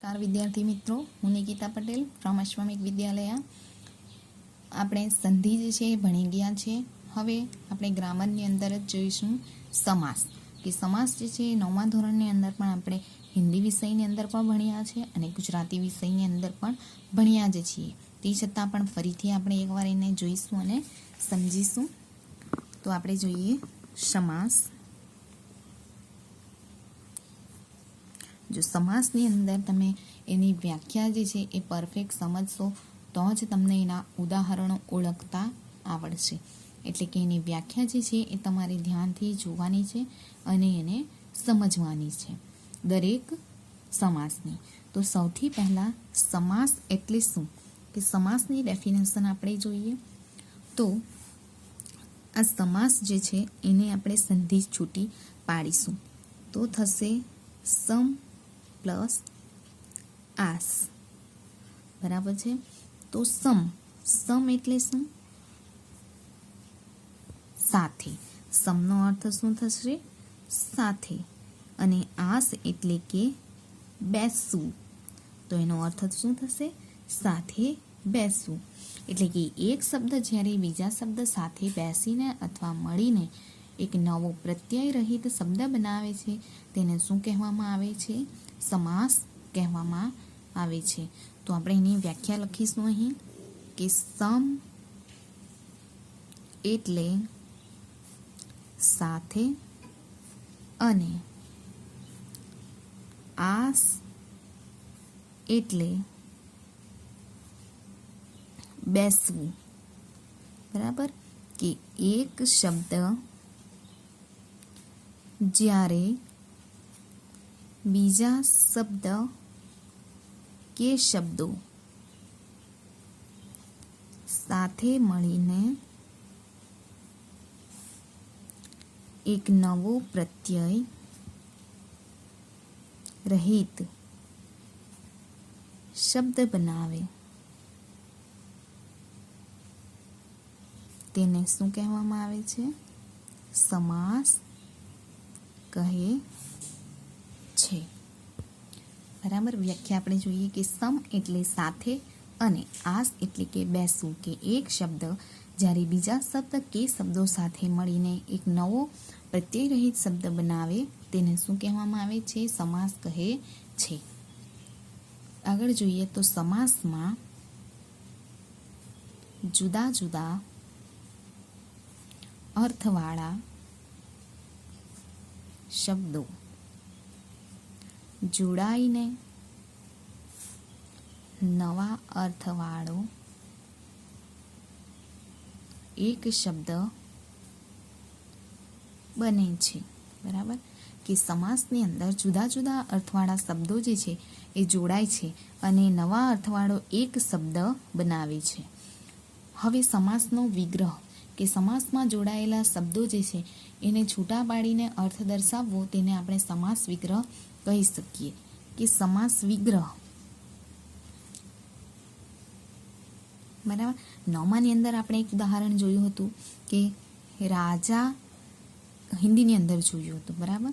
નમસ્કાર વિદ્યાર્થી મિત્રો, હું નિકિતા પટેલ ફ્રોમ અશ્વમિક વિદ્યાલયા. આપણે સંધિ જે છે એ ભણી ગયા છે. હવે આપણે ગ્રામરની અંદર જ જોઈશું સમાસ. કે સમાસ જે છે એ 9મા ધોરણની અંદર પણ આપણે હિન્દી વિષયની અંદર પણ ભણ્યા છે અને ગુજરાતી વિષયની અંદર પણ ભણ્યા જ છીએ. તે છતાં પણ ફરીથી આપણે એકવાર એને જોઈશું અને સમજીશું. તો આપણે જોઈએ સમાસ. જો સમાસની અંદર તમે એની વ્યાખ્યા જે છે એ પરફેક્ટ સમજશો તો જ તમને એના ઉદાહરણો ઓળખતા આવડશે. એટલે કે એની વ્યાખ્યા જે છે એ તમારે ધ્યાનથી જોવાની છે અને એને સમજવાની છે દરેક સમાસની. તો સૌથી પહેલાં સમાસ એટલે શું, કે સમાસની ડેફિનેશન આપણે જોઈએ તો આ સમાસ જે છે એને આપણે સંધિ છૂટી પાડીશું તો થશે સમ પ્લસ આસ. બરાબર છે. તો સમ એટલે શું? સાથે. સમનો અર્થ શું થશે? સાથે. અને આસ એટલે કે બેસવું, તો એનો અર્થ શું થશે? સાથે બેસવું. એટલે કે એક શબ્દ જ્યારે બીજા શબ્દ સાથે બેસીને અથવા મળીને એક નવો પ્રત્યય રહિત શબ્દ બનાવે છે તેને શું કહેવામાં આવે છે? સમાસ કહેવામાં આવે છે. તો આપણે એની વ્યાખ્યા લખીશું અહીં કે સમ એટલે સાથે અને આસ એટલે બેસવું. બરાબર. કે એક શબ્દ જ્યારે બીજા શબ્દ કે શબ્દો સાથે મળીને એક નવો પ્રત્યય રહિત શબ્દ બનાવે તેને શું કહેવામાં આવે છે? સમાસ કહે છે. બરાબર. વ્યાખ્યા આપણે જોઈએ કે સમ એટલે સાથે અને આસ એટલે કે બેસવું. કે એક શબ્દ જ્યારે બીજા શબ્દ કે શબ્દો સાથે મળીને એક નવો પ્રત્યય રહિત શબ્દ બનાવે તેને શું કહેવામાં આવે છે? સમાસ કહે છે. આગળ જોઈએ તો સમાસમાં જુદા જુદા અર્થવાળા શબ્દો જોડાઈને નવા અર્થવાળો એક શબ્દ બને છે. બરાબર. કે સમાસની અંદર જુદા જુદા અર્થવાળા શબ્દો જે છે એ જોડાય છે અને નવા અર્થવાળો એક શબ્દ બનાવે છે. હવે સમાસનો વિગ્રહ, કે સમાસમાં જોડાયેલા શબ્દો જે છે એને છૂટા પાડીને અર્થ દર્શાવવો તેને આપણે સમાસ વિગ્રહ કહી શકીએ. કે સમાસ વિગ્રહ. બરાબર. 9માની અંદર આપણે એક ઉદાહરણ જોયું હતું કે રાજા, હિન્દીની અંદર જોયું હતું. બરાબર.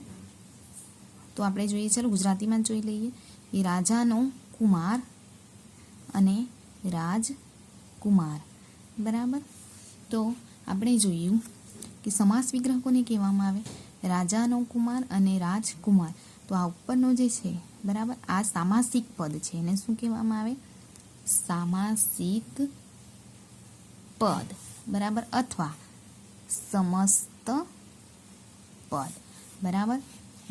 તો આપણે જોઈએ, ચાલો ગુજરાતીમાં જોઈ લઈએ. એ રાજાનો કુમાર અને રાજકુમાર. બરાબર. તો આપણે જોયું કે સમાસ વિગ્રહ કોને કહેવામાં આવે? રાજાનો કુમાર અને રાજકુમાર. તો આ ઉપરનો જે છે, બરાબર, આ સામાસિક પદ છે. એને શું કહેવામાં આવે? સામાસિક પદ. બરાબર. અથવા સમસ્ત પદ. બરાબર.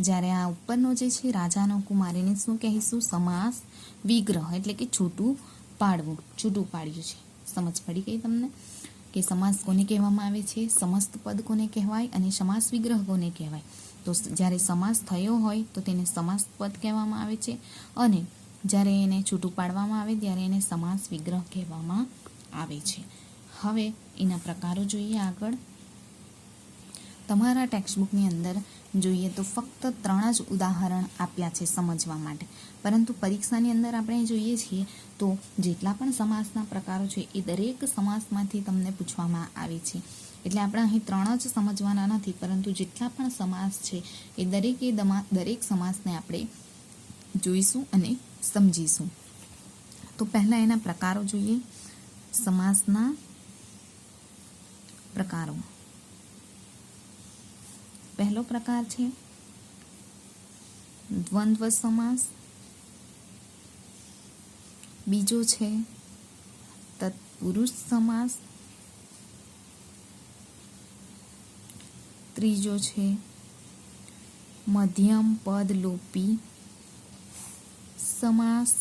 જ્યારે આ ઉપરનો જે છે રાજાનો કુમાર એને શું કહીશું? સમાસ વિગ્રહ. એટલે કે છૂટું પાડવું, છૂટું પાડ્યું છે. સમજ પડી ગઈ તમને કે સમાસ કોને કહેવામાં આવે છે? સમસ્ત પદ કોને કહેવાય અને સમાસ વિગ્રહ કોને કહેવાય? તો જ્યારે સમાસ થયો હોય તો તેને સમાસ પદ કહેવામાં આવે છે અને જ્યારે એને છૂટું પાડવામાં આવે ત્યારે એને સમાસ વિગ્રહ કહેવામાં આવે છે. હવે એના પ્રકારો જોઈએ આગળ. તમારા ટેક્સ્ટબુકની અંદર જોઈએ તો ફક્ત 3 જ ઉદાહરણ આપ્યા છે સમજવા માટે, પરંતુ પરીક્ષાની અંદર આપણે જોઈએ છીએ તો જેટલા પણ સમાસના પ્રકારો છે એ દરેક સમાસમાંથી તમને પૂછવામાં આવે છે. એટલે આપણે અહીં 3 જ સમજવાના નથી, પરંતુ જેટલા પણ સમાસ છે એ દરેક સમાસને આપણે જોઈશું અને સમજીશું. તો પહેલા એના પ્રકારો જોઈએ. સમાસના પ્રકારો. પહેલો પ્રકાર છે દ્વંદ્વ સમાસ. બીજો છે તત્પુરુષ સમાસ. ત્રીજો છે મધ્યમ પદ લોપી સમાસ.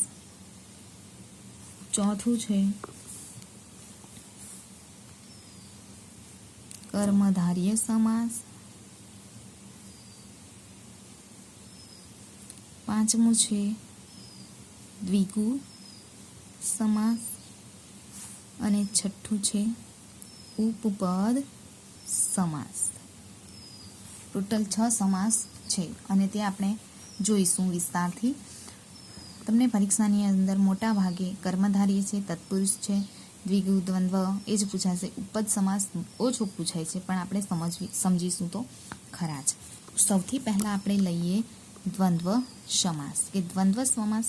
ચોથું છે કર્મધારય સમાસ. પાંચમું છે દ્વિગુ સમાસ. અને છઠ્ઠું છે ઉપપદ સમાસ. ટોટલ 6 સમાસ છે અને તે આપણે જોઈશું વિસ્તારથી. તમને પરીક્ષાની અંદર મોટા ભાગે કર્મધારય છે, તત્પુરુષ છે, દ્વિગુ, દ્વંદ્વ એ જ પૂછાશે. ઉપપદ સમાસ ઓછો પૂછાય છે, પણ આપણે સમજીશું તો ખરા જ. સૌથી પહેલાં આપણે લઈએ દ્વંદ્વ સમાસ. કે દ્વંદ્વ સમાસ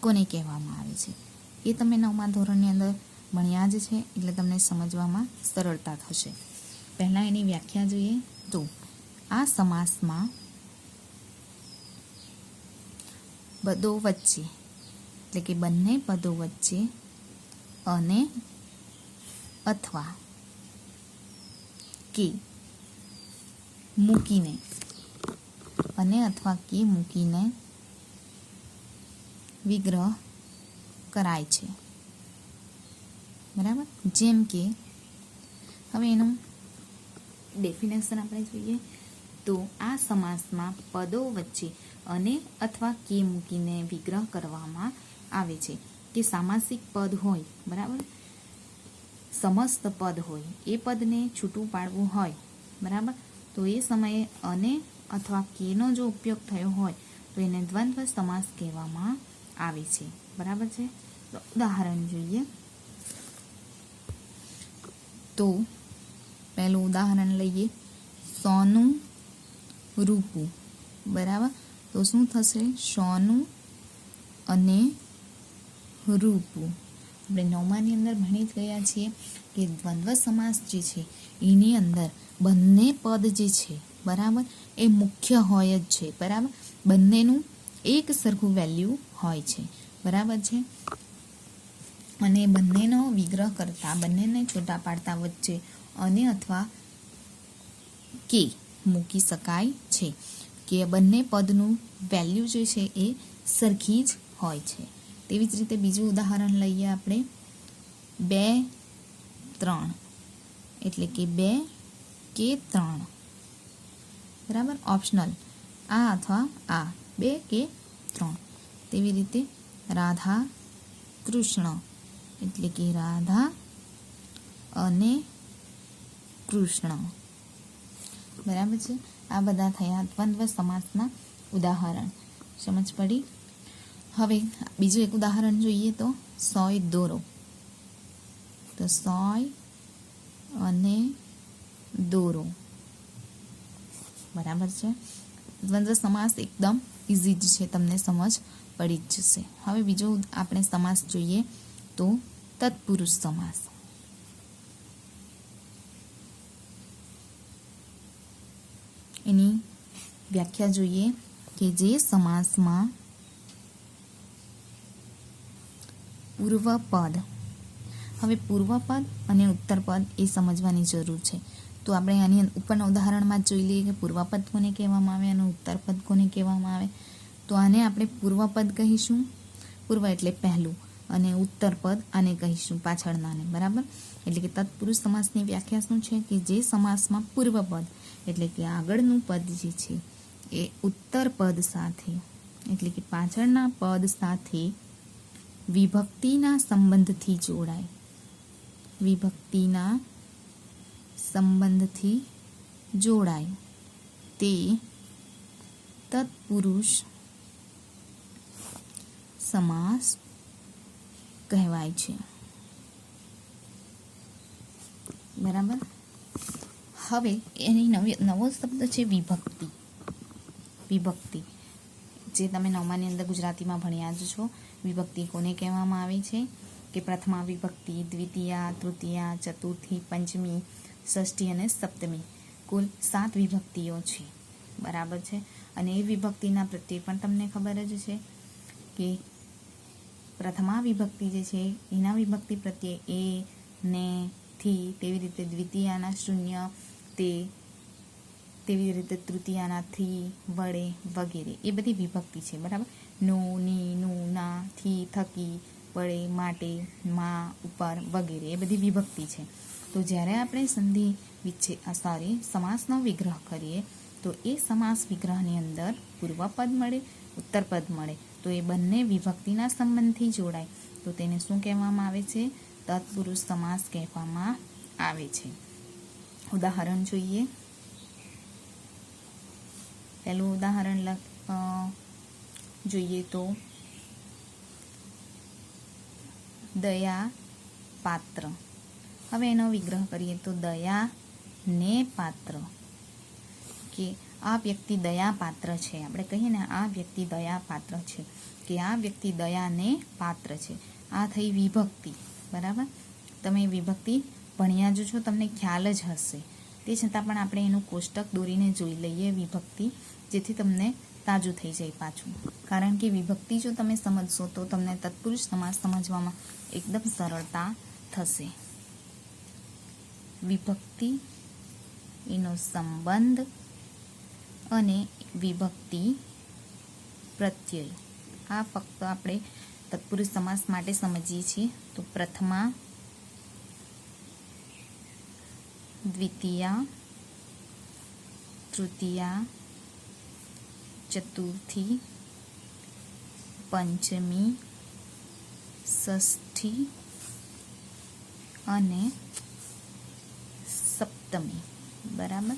કોને કહેવામાં આવે છે એ તમે 9મા ધોરણની અંદર ભણ્યા જ છે, એટલે તમને સમજવામાં સરળતા થશે. પહેલાં એની વ્યાખ્યા જોઈએ તો આ સમાસમાં પદો વચ્ચે એટલે કે બંને પદો વચ્ચે અને અથવા કે મૂકીને વિગ્રહ કરાય છે. બરાબર. જેમ કે હવે એનું ડેફિનેશન આપણે જોઈએ તો આ સમાસમાં પદો વચ્ચે અને અથવા કે મૂકીને વિગ્રહ કરવામાં આવે છે. કે સામાસિક પદ હોય, બરાબર, સમસ્ત પદ હોય, એ પદને છૂટું પાડવું હોય, બરાબર, તો એ સમયે અને અથવા કેનો જો ઉપયોગ થયો હોય તો એને દ્વંદ્વ સમાસ કહેવામાં આવે છે. બરાબર છે. તો ઉદાહરણ જોઈએ તો પહેલું ઉદાહરણ લઈએ. સોનું રૂપું. બરાબર. તો શું થશે? સોનું અને રૂપું. આપણે 9માની અંદર ભણી જ ગયા છીએ કે દ્વંદ્વ સમાસ જે છે એની અંદર બંને પદ જે છે, બરાબર, એ મુખ્ય હોય જ છે. બરાબર. બંનેનું એક સરખું વેલ્યુ હોય છે. બરાબર છે. અને બંનેનો વિગ્રહ કરતા, બંનેને છૂટા પાડતા વચ્ચે અને અથવા કે મૂકી શકાય છે. કે બંને પદનું વેલ્યુ જે છે એ સરખી જ હોય છે. તેવી જ રીતે બીજું ઉદાહરણ લઈએ આપણે. 2, 3 એટલે કે 2 કે 3. બરાબર. ઓપ્શનલ આ અથવા આ, 2 કે 3. તેવી રીતે રાધા કૃષ્ણ એટલે કે રાધા અને કૃષ્ણ. બરાબર છે. આ બધા થયા દ્વંદ્વ સમાસના ઉદાહરણ. સમજ પડી? હવે બીજું એક ઉદાહરણ જોઈએ તો સોય દોરો. તો સોય અને દોરો. બરાબર છે. દ્વંદ્વ સમાસ એકદમ ઇઝી જ છે, તમને સમજ પડી જ જશે. હવે બીજો આપણે સમાસ જોઈએ તો તત્પુરુષ સમાસ. એની વ્યાખ્યા જોઈએ કે જે સમાસમાં પૂર્વપદ. હવે પૂર્વપદ અને ઉત્તરપદ એ સમજવાની જરૂર છે. તો આપણે આની ઉપરના ઉદાહરણમાં જ જોઈ લઈએ કે પૂર્વપદ કોને કહેવામાં આવે અને ઉત્તરપદ કોને કહેવામાં આવે. તો આને આપણે પૂર્વપદ કહીશું, પૂર્વ એટલે પહેલું, અને ઉત્તરપદ આને કહીશું પાછળનાને. બરાબર. એટલે કે તત્પુરુષ સમાસની વ્યાખ્યા શું છે કે જે સમાસમાં પૂર્વપદ એટલે કે આગળનું પદ જે છે એ ઉત્તરપદ સાથે એટલે કે પાછળના પદ સાથે વિભક્તિના સંબંધથી જોડાય. વિભક્તિના સંબંધથી જોડાય તે તત્પુરુષ સમાસ કહેવાય છે. બરાબર. હવે એની નવો શબ્દ છે વિભક્તિ. વિભક્તિ જે તમે નવમાની અંદર ગુજરાતીમાં ભણ્યા જ છો. વિભક્તિ કોને કહેવામાં આવે છે કે પ્રથમા વિભક્તિ, દ્વિતીયા, તૃતીયા, ચતુર્થી, પંચમી, ષષ્ઠી અને સપ્તમી, કુલ 7 વિભક્તિઓ છે. બરાબર છે. અને એ વિભક્તિના પ્રત્યે પણ તમને ખબર જ છે કે પ્રથમા વિભક્તિ જે છે એના વિભક્તિ પ્રત્યે એ, ને, થી, તેવી રીતે દ્વિતીયાના શૂન્ય, તે, તેવી રીતે તૃતીયાના થી, વડે, વગેરે એ બધી વિભક્તિ છે. બરાબર. નો, ની, નું, ના, થી, થકી, વડે, માટે, માં, ઉપર વગેરે એ બધી વિભક્તિ છે. તો જ્યારે આપણે સંધિ સમાસનો વિગ્રહ કરીએ તો એ સમાસ વિગ્રહની અંદર પૂર્વપદ મળે, ઉત્તરપદ મળે. તો એ બંને વિભક્તિના સંબંધથી જોડાય તો તેને શું કહેવામાં આવે છે? તત્પુરુષ સમાસ કહેવામાં આવે છે. ઉદાહરણ જોઈએ. પહેલું ઉદાહરણ જોઈએ તો દયા પાત્ર. હવે એનો વિગ્રહ કરીએ તો દયા ને પાત્ર, કે આ વ્યક્તિ દયા પાત્ર છે. આપણે કહીએ ને આ વ્યક્તિ દયા પાત્ર છે, કે આ વ્યક્તિ દયાને પાત્ર છે. આ થઈ વિભક્તિ. બરાબર. તમે વિભક્તિ ભણ્યા જ છો, તમને ખ્યાલ જ હશે. તે છતાં પણ આપણે એનું કોષ્ટક દોરીને જોઈ લઈએ વિભક્તિ, જેથી તમને તાજું થઈ જાય પાછું. કારણ કે વિભક્તિ જો તમે સમજશો તો તમને તત્પુરુષ સમાસ સમજવામાં એકદમ સરળતા થશે. વિભક્તિ, એનો સંબંધ અને વિભક્તિ પ્રત્યય, આ ફક્ત આપણે તત્પુરુષ સમાસ માટે સમજીએ છીએ. તો પ્રથમા, દ્વિતીયા, તૃતીયા, ચતુર્થી, પંચમી, ષષ્ઠી અને સપ્તમી. બરાબર.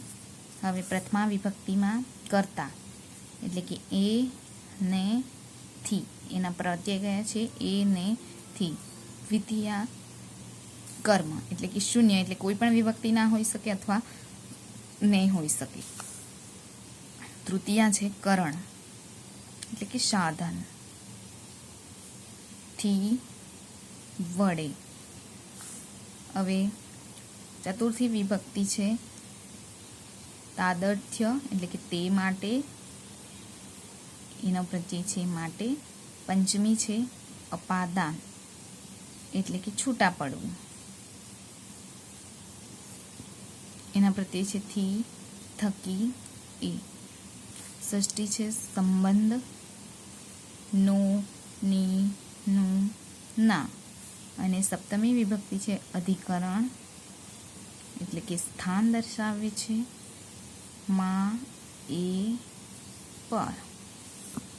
હવે પ્રથમા વિભક્તિમાં કર્તા એટલે કે એ ને થી, એના પ્રત્યય કયા છે? એ ને થી. દ્વિતીયા કર્મ એટલે કે શૂન્ય, એટલે કોઈ પણ વિભક્તિ ના હોઈ શકે અથવા નહીં હોઈ શકે. તૃતીયા છે કરણ એટલે કે સાધન, થી, વડે. હવે ચતુર્થી વિભક્તિ છે તાદર્થ્ય એટલે કે તે માટે, એનો પ્રત્યય છે માટે. પંચમી છે અપાદાન એટલે કે છૂટા પડવું, એના પ્રત્યય છે થી, થકી, એ. ષષ્ઠી છે સંબંધ, નો, ની, નું, ના. અને સપ્તમી વિભક્તિ છે અધિકરણ એટલે કે સ્થાન દર્શાવે છે, માં, એ, પર.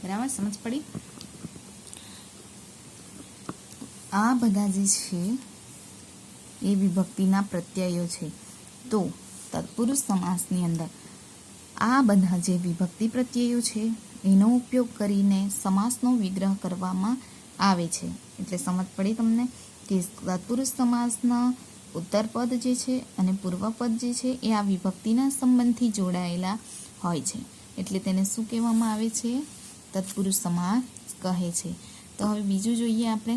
બરાબર. સમજ પડી? આ બધા જે છે એ વિભક્તિના પ્રત્યયો છે. તો તત્પુરુષ સમાસની અંદર આ બધા જે વિભક્તિ પ્રત્યયો છે એનો ઉપયોગ કરીને સમાસનો વિગ્રહ કરવામાં આવે છે. એટલે સમજ પડી તમને કે તત્પુરુષ સમાસના ઉત્તરપદ જે છે અને પૂર્વપદ જે છે એ આ વિભક્તિના સંબંધથી જોડાયેલા હોય છે. એટલે તેને શું કહેવામાં આવે છે? તત્પુરુષ સમાસ કહે છે. તો હવે બીજું જોઈએ આપણે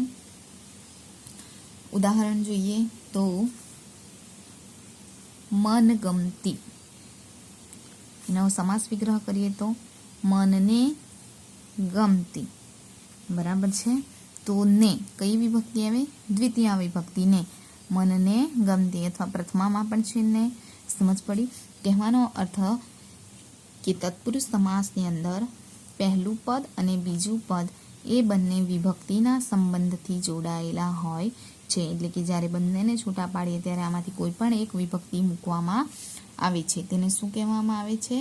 ઉદાહરણ જોઈએ તો મનગમતી. એનો સમાસ વિગ્રહ કરીએ તો મનને ગમતી. બરાબર છે. તો ને કઈ વિભક્તિ આવે? દ્વિતીય વિભક્તિ ને. મનને ગમતી અથવા પ્રથમામાં પણ છે ને. સમજ પડી? કહેવાનો અર્થ કે તત્પુરુષ સમાસની અંદર પહેલું પદ અને બીજું પદ એ બંને વિભક્તિના સંબંધથી જોડાયેલા હોય છે. એટલે કે જ્યારે બંનેને છૂટા પાડીએ ત્યારે આમાંથી કોઈ પણ એક વિભક્તિ મૂકવામાં આવે છે. તેને શું કહેવામાં આવે છે?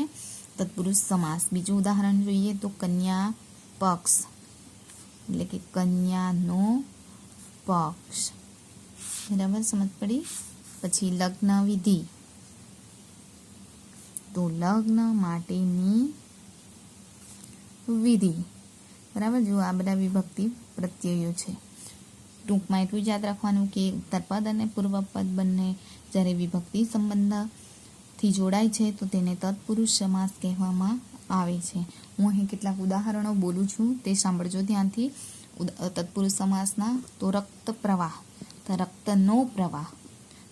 તત્પુરુષ સમાસ. બીજું ઉદાહરણ જોઈએ તો કન્યા પક્ષ એટલે કે કન્યાનો પક્ષ. બરાબર. સમજ પડી? પછી લગ્ન વિધિ, તો લગ્ન માટેની વિધિ. બરાબર. જો આ બધા વિભક્તિ પ્રત્યયો છે. ટૂંકમાં એટલું જ યાદ રાખવાનું કે ઉત્તરપદ અને પૂર્વપદ બંને જ્યારે વિભક્તિ સંબંધથી જોડાય છે તો તેને તત્પુરુષ સમાસ કહેવામાં આવે છે. હું અહીં કેટલાક ઉદાહરણો બોલું છું તે સાંભળજો ધ્યાનથી. તત્પુરુષ સમાસના તો રક્ત પ્રવાહ, તો રક્તનો પ્રવાહ.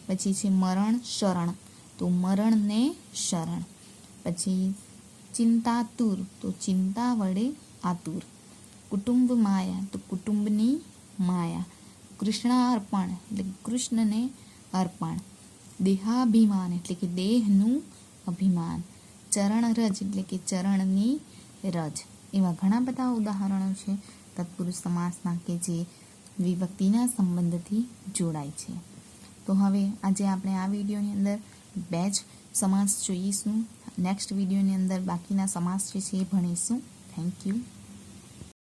પછી છે મરણ શરણ, તો મરણને શરણ. પછી ચિંતાતુર, તો ચિંતા વડે આતુર. કુટુંબ માયા, તો કુટુંબની માયા. કૃષ્ણાર્પણ એટલે કૃષ્ણને અર્પણ. દેહાભિમાન એટલે કે દેહનું અભિમાન. ચરણ રજ એટલે કે ચરણની રજ. એવા ઘણા બધા ઉદાહરણો છે તત્પુરુષ સમાસના કે જે વિભક્તિના સંબંધથી જોડાય છે. તો હવે આજે આપણે આ વિડીયોની અંદર 2 જ સમાસ જોઈશું. નેક્સ્ટ વિડીયોની અંદર બાકીના સમાસ જે છે એ ભણીશું. Thank you.